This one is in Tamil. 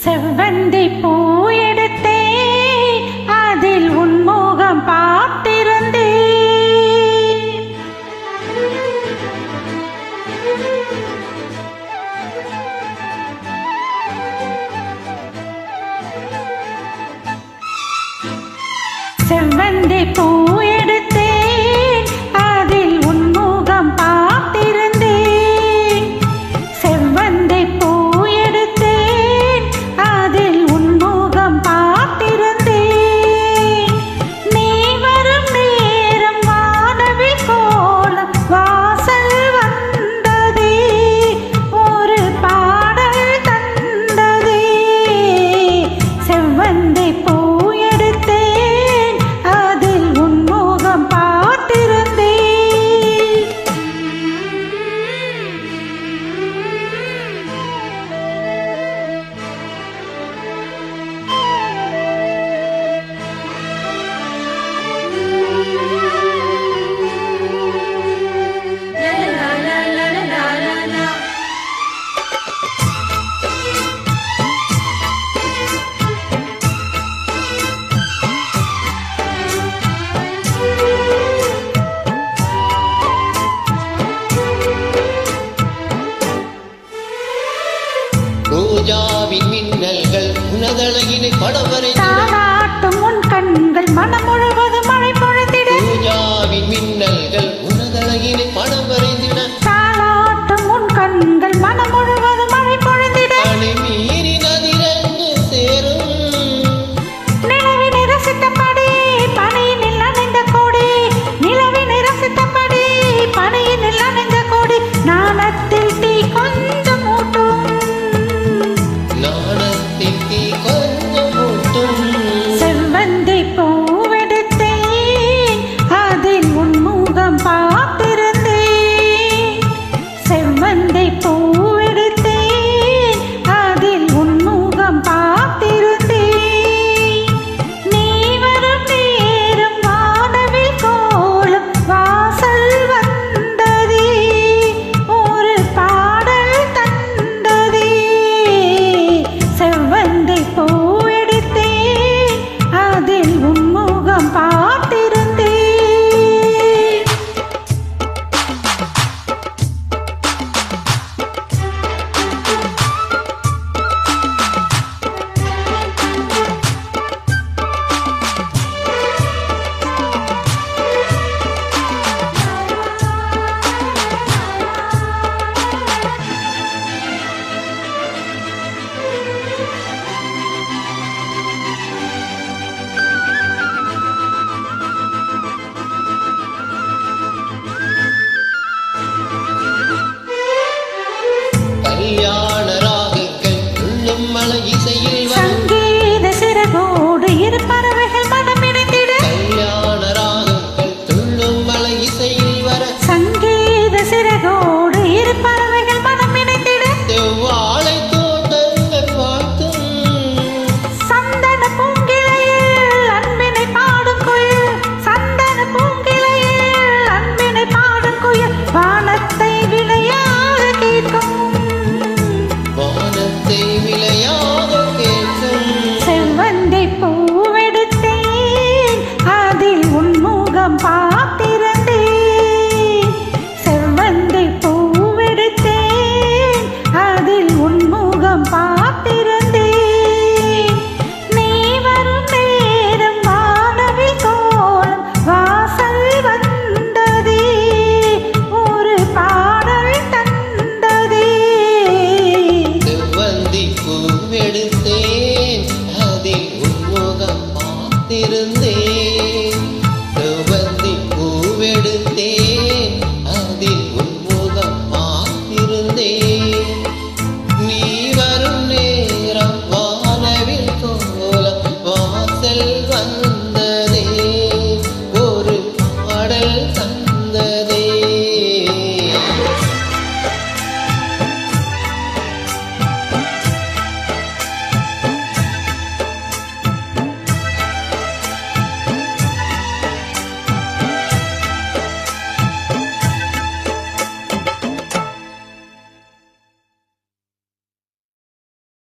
செவ்வந்தி பூ எடுத்தேன், அதில் உன் முகம் பார்த்திருந்தேன். செவ்வந்தி பூ எடுத்தேன், அதில் உன் முகம் பார்த்திருந்தேன். செவ்வந்தி பூ எடுத்தேன், அதில் உன் முகம் பார்த்திருந்தேன். நீ வரும் நேரம் வானவில் கோலம் வாசல் வந்ததே, ஒரு பாடல் தந்ததே. செவ்வந்தி பூ எடுத்தேன், அதில் உன் முகம் பார்த்திருந்தேன். ரோஜாவின் மின்னல்கள் உனதழகினை படம் வரைந்திட, தாலாட்டும் உன் கண்கள் மனம் முழுவதும் மழை பொழிந்திட. ரோஜாவின் மின்னல்கள் உனதழகினை படம் வரைந்திட, தாலாட்டும் உன் கண்கள் மனம் முழுவதும் மழை பொழிந்திட. அணை மீறி நதிரங்கு சேரும் நிலவினை ரசித்தபடி பனியினில் அணைந்த கோடி, நிலவினை ரசித்தபடி பனியினில் அணைந்த கோடி. நாணத்தில் தீ கொஞ்சம்